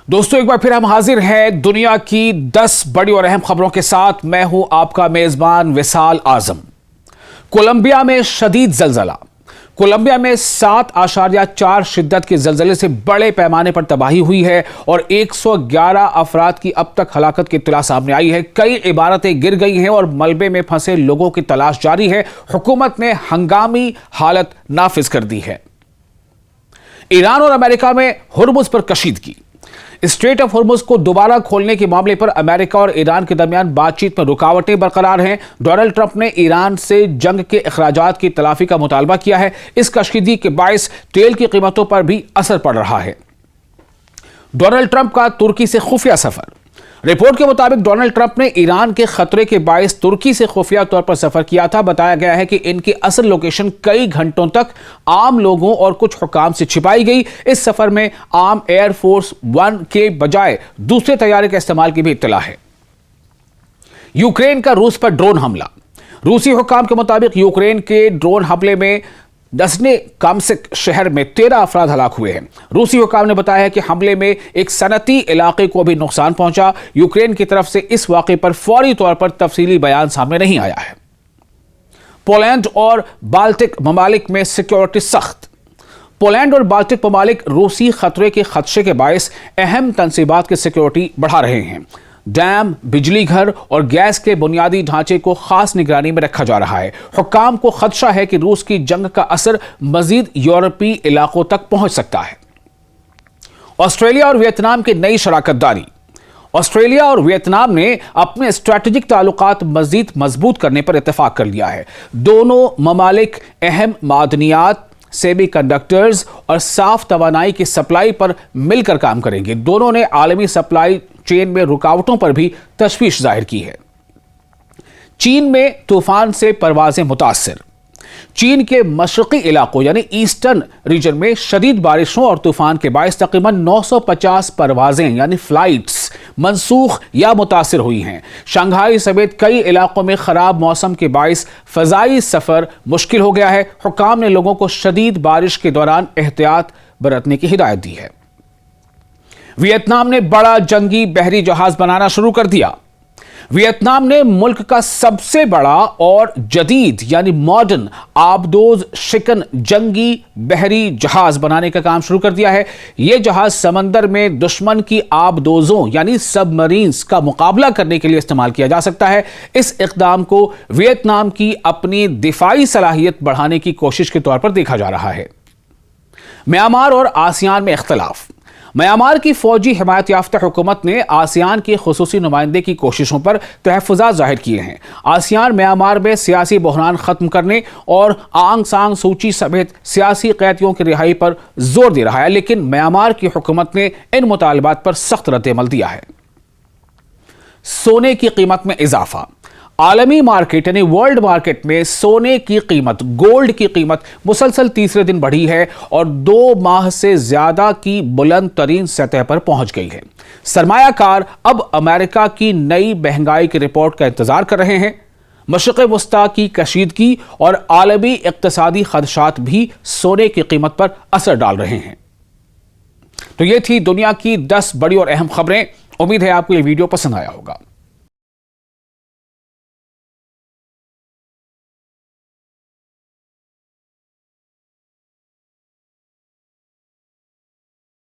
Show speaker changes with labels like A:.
A: दोस्तों एक बार फिर हम हाजिर हैं दुनिया की 10 बड़ी और अहम खबरों के साथ। मैं हूं आपका मेजबान विशाल आजम। कोलंबिया में शदीद जलजला। कोलंबिया में 7.4 शिद्दत के जलजले से बड़े पैमाने पर तबाही हुई है और 111 अफराद की अब तक हलाकत की इत्तला सामने आई है। कई इमारतें गिर गई हैं और मलबे में फंसे लोगों की तलाश जारी है। हुकूमत ने हंगामी हालत नाफिज कर दी है। ईरान और अमेरिका में हुर्मुज पर कशीदगी। स्ट्रेट ऑफ हुर्मुज को दोबारा खोलने के मामले पर अमेरिका और ईरान के दरमियान बातचीत में रुकावटें बरकरार हैं। डोनाल्ड ट्रंप ने ईरान से जंग के अखराजात की तलाफी का मुतालबा किया है। इस कशीदगी के बायस तेल की कीमतों पर भी असर पड़ रहा है। डोनाल्ड ट्रंप का तुर्की से खुफिया सफर। रिपोर्ट के मुताबिक डोनाल्ड ट्रंप ने ईरान के खतरे के बायस तुर्की से खुफिया तौर पर सफर किया था। बताया गया है कि इनकी असल लोकेशन कई घंटों तक आम लोगों और कुछ हुकाम से छिपाई गई। इस सफर में आम एयरफोर्स 1 के बजाय दूसरे तैयारे के इस्तेमाल की भी इत्तला है। यूक्रेन का रूस पर ड्रोन हमला। रूसी हुकाम के मुताबिक यूक्रेन के ड्रोन हमले में दसने काम्सिक शहर में 13 अफराद हलाक हुए हैं। रूसी हुकाम ने बताया है कि हमले में एक सनती इलाके को भी नुकसान पहुंचा। यूक्रेन की तरफ से इस वाक़े पर फौरी तौर पर तफसीली बयान सामने नहीं आया है। पोलैंड और बाल्टिक ममालिक में सिक्योरिटी सख्त। पोलैंड और बाल्टिक ममालिक रूसी खतरे के खदशे के बायस अहम तंसीबात की सिक्योरिटी बढ़ा रहे हैं। डैम, बिजली घर और गैस के बुनियादी ढांचे को खास निगरानी में रखा जा रहा है। हुक्काम को खदशा है कि रूस की जंग का असर मजीद यूरोपीय इलाकों तक पहुंच सकता है। ऑस्ट्रेलिया और वियतनाम की नई शराकतदारी। ऑस्ट्रेलिया और वियतनाम ने अपने स्ट्रैटेजिक ताल्लुकात मजीद मजबूत करने पर इत्तेफाक कर लिया है। दोनों ममालिक अहम मादनियात, सेमीकंडक्टर्स और साफ तवानाई की सप्लाई पर मिलकर काम करेंगे। दोनों ने आलमी सप्लाई चेन में रुकावटों पर भी तशवीश जाहिर की है। चीन में तूफान से परवाजें मुतासिर। चीन के मशरकी इलाकों यानी ईस्टर्न रीजन में शदीद बारिशों और तूफान के बायस तकरीबन 950 परवाजें यानी फ्लाइट्स मनसूख या मुतासिर हुई हैं। शंघाई समेत कई इलाकों में खराब मौसम के बायस फजाई सफर मुश्किल हो गया है। हुक्काम ने लोगों को शदीद बारिश के दौरान एहतियात बरतने की हिदायत दी है। वियतनाम ने बड़ा जंगी बहरी जहाज बनाना शुरू कर दिया। वियतनाम ने मुल्क का सबसे बड़ा और जदीद यानी मॉडर्न आबदोज शिकन जंगी बहरी जहाज बनाने का काम शुरू कर दिया है। यह जहाज समंदर में दुश्मन की आबदोजों यानी सबमरीन्स का मुकाबला करने के लिए इस्तेमाल किया जा सकता है। इस इक़दाम को वियतनाम की अपनी दिफाई सलाहियत बढ़ाने की कोशिश के तौर पर देखा जा रहा है। म्यांमार और आसियान में इख्तलाफ। म्यांमार की फौजी हिमायत याफ्ता हुकूमत ने आसियान के खुसूसी नुमाइंदे की कोशिशों पर तहफ़्फ़ुज़ात जाहिर किए हैं। आसियान म्यांमार में सियासी बहरान ख़त्म करने और आंग सान सूची समेत सियासी कैदियों की रिहाई पर जोर दे रहा है, लेकिन म्यांमार की हुकूमत ने इन मुतालबात पर सख्त रद्द-ए-अमल दिया है। सोने की कीमत में इजाफा। आलमी मार्केट यानी वर्ल्ड मार्केट में सोने की कीमत, गोल्ड की कीमत मुसलसल तीसरे दिन बढ़ी है और 2 माह से ज्यादा की बुलंद तरीन सतह पर पहुंच गई है। सरमायाकार अब अमेरिका की नई महंगाई की रिपोर्ट का इंतजार कर रहे हैं। मशरिक़ वस्ता की कशीदगी और आलमी इक़्तिसादी खदशात भी सोने की कीमत पर असर डाल रहे हैं। तो ये थी दुनिया की 10 बड़ी और अहम खबरें। उम्मीद है आपको ये वीडियो पसंद आया होगा।